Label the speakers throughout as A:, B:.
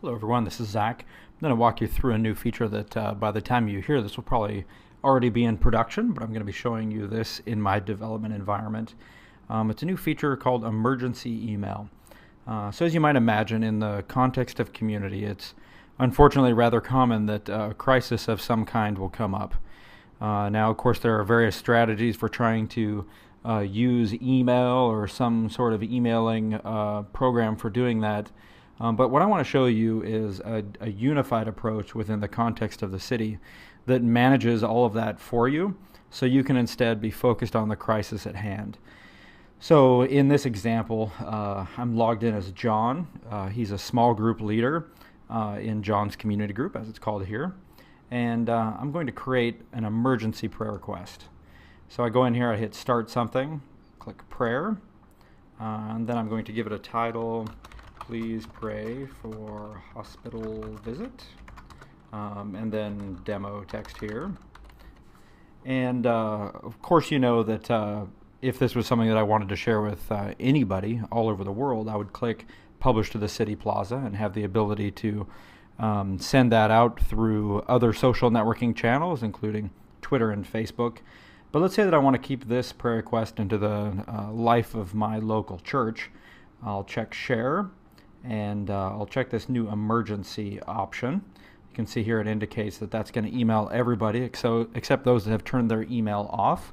A: Hello everyone, this is Zach. I'm going to walk you through a new feature that by the time you hear this will probably already be in production, but I'm going to be showing you this in my development environment. It's a new feature called emergency email. So as you might imagine, in the context of community, it's unfortunately rather common that a crisis of some kind will come up. Now, of course, there are various strategies for trying to use email or some sort of emailing program for doing that. But what I want to show you is a unified approach within the context of the city that manages all of that for you, so you can instead be focused on the crisis at hand. So in this example, I'm logged in as John. He's a small group leader in John's community group, as it's called here. And I'm going to create an emergency prayer request. So I go in here, I hit start something, click prayer, and then I'm going to give it a title. Please pray for hospital visit, and then demo text here. And of course, you know that if this was something that I wanted to share with anybody all over the world, I would click publish to the city plaza and have the ability to send that out through other social networking channels, including Twitter and Facebook. But let's say that I want to keep this prayer request into the life of my local church. I'll check share. And I'll check this new emergency option. You can see here it indicates that that's going to email everybody except those that have turned their email off.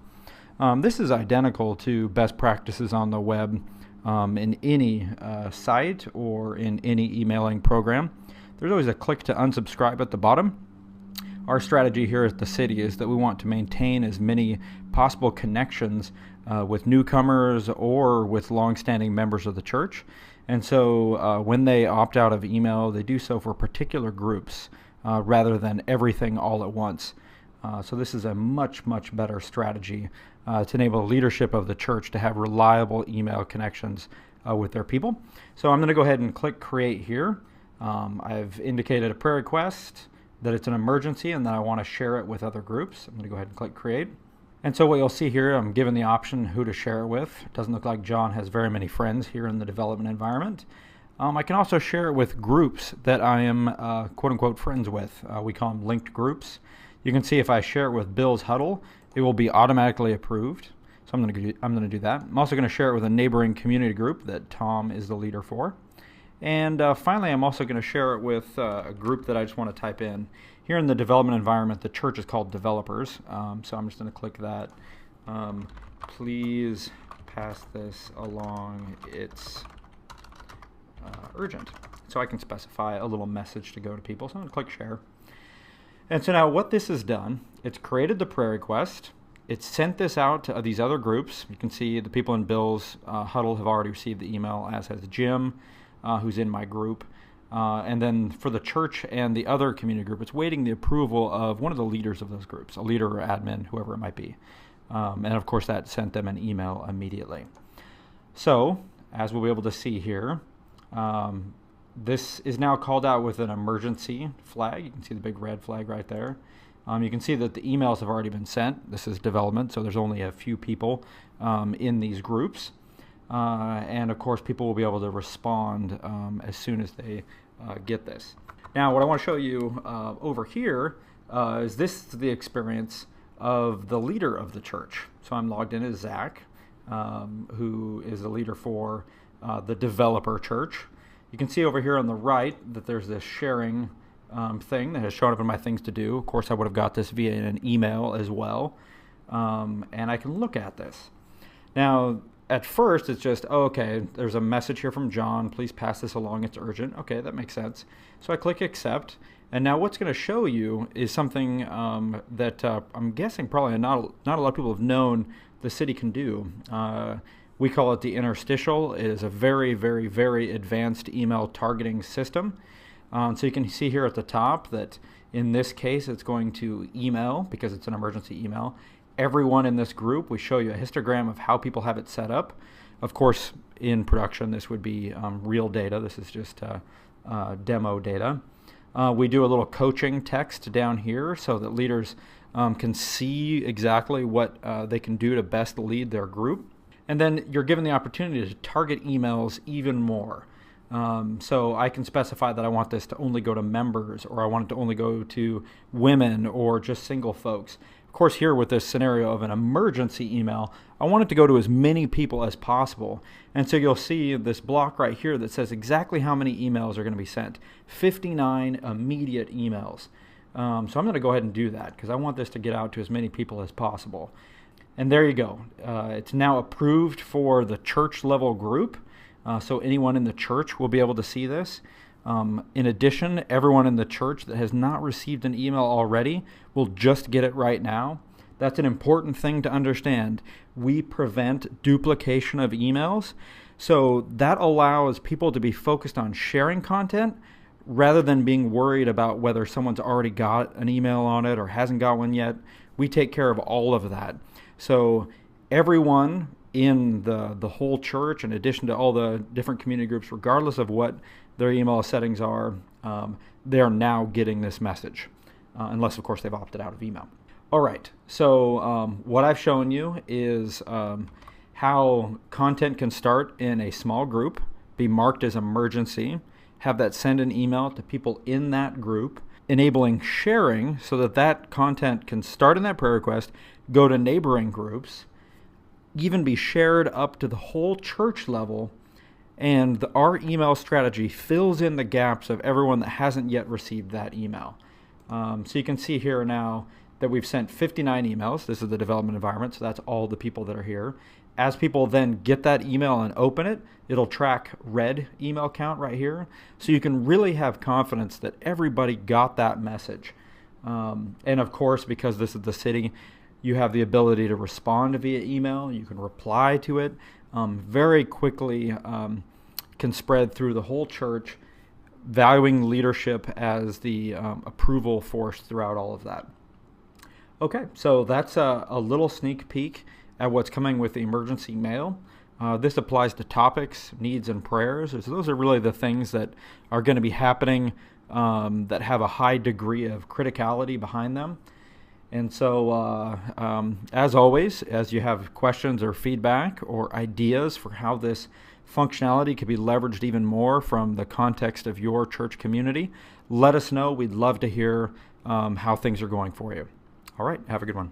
A: This is identical to best practices on the web in any site or in any emailing program. There's always a click to unsubscribe at the bottom. Our strategy here at the city is that we want to maintain as many possible connections with newcomers or with long-standing members of the church. And so when they opt out of email, they do so for particular groups rather than everything all at once. So this is a much, much better strategy to enable the leadership of the church to have reliable email connections with their people. So I'm going to go ahead and click create here. I've indicated a prayer request, that it's an emergency, and that I want to share it with other groups. I'm going to go ahead and click create. And so what you'll see here, I'm given the option who to share it with. It doesn't look like John has very many friends here in the development environment. I can also share it with groups that I am quote-unquote friends with. We call them linked groups. You can see if I share it with Bill's Huddle, it will be automatically approved. So I'm going to do that. I'm also going to share it with a neighboring community group that Tom is the leader for. And finally, I'm also going to share it with a group that I just want to type in. Here in the development environment, the church is called developers. So I'm just going to click that. Please pass this along. It's urgent. So I can specify a little message to go to people. So I'm going to click share. And so now what this has done, it's created the prayer request. It's sent this out to these other groups. You can see the people in Bill's Huddle have already received the email, as has Jim, who's in my group. And then for the church and the other community group, it's waiting the approval of one of the leaders of those groups, a leader or admin, whoever it might be. And of course, that sent them an email immediately. So, as we'll be able to see here, this is now called out with an emergency flag. You can see the big red flag right there. You can see that the emails have already been sent. This is development, so there's only a few people in these groups. And of course, people will be able to respond as soon as they get this. Now, what I want to show you over here is the experience of the leader of the church. So I'm logged in as Zach, who is the leader for the developer church. You can see over here on the right that there's this sharing thing that has shown up in my things to do. Of course, I would have got this via an email as well. And I can look at this. Now, at first, it's just, oh, okay, there's a message here from John. Please pass this along. It's urgent. Okay, that makes sense. So I click accept. And now what's going to show you is something that I'm guessing probably not a lot of people have known the city can do. We call it the interstitial. It is a very, very, very advanced email targeting system. So you can see here at the top that in this case, it's going to email, because it's an emergency email, everyone in this group. We show you a histogram of how people have it set up. Of course, in production, this would be real data. This is just demo data. We do a little coaching text down here so that leaders can see exactly what they can do to best lead their group. And then you're given the opportunity to target emails even more. So I can specify that I want this to only go to members, or I want it to only go to women, or just single folks. Of course, here with this scenario of an emergency email, I want it to go to as many people as possible. And so you'll see this block right here that says exactly how many emails are going to be sent. 59 immediate emails. So I'm going to go ahead and do that because I want this to get out to as many people as possible. And there you go. It's now approved for the church level group. So anyone in the church will be able to see this. In addition, everyone in the church that has not received an email already will just get it right now. That's an important thing to understand. We prevent duplication of emails. So that allows people to be focused on sharing content rather than being worried about whether someone's already got an email on it or hasn't got one yet. We take care of all of that. So everyone in the whole church, in addition to all the different community groups, regardless of what their email settings are, they are now getting this message, unless, of course, they've opted out of email. All right, so what I've shown you is how content can start in a small group, be marked as emergency, have that send an email to people in that group, enabling sharing so that that content can start in that prayer request, go to neighboring groups, even be shared up to the whole church level, and our email strategy fills in the gaps of everyone that hasn't yet received that email. So you can see here now that we've sent 59 emails. This is the development environment, so that's all the people that are here. As people then get that email and open it, it'll track red email count right here. So you can really have confidence that everybody got that message. And of course, because this is the city, you have the ability to respond via email. You can reply to it very quickly, can spread through the whole church, valuing leadership as the approval force throughout all of that. Okay, so that's a little sneak peek at what's coming with the emergency mail. This applies to topics, needs, and prayers. So those are really the things that are going to be happening that have a high degree of criticality behind them. And so, as always, as you have questions or feedback or ideas for how this functionality could be leveraged even more from the context of your church community, let us know. We'd love to hear how things are going for you. All right, have a good one.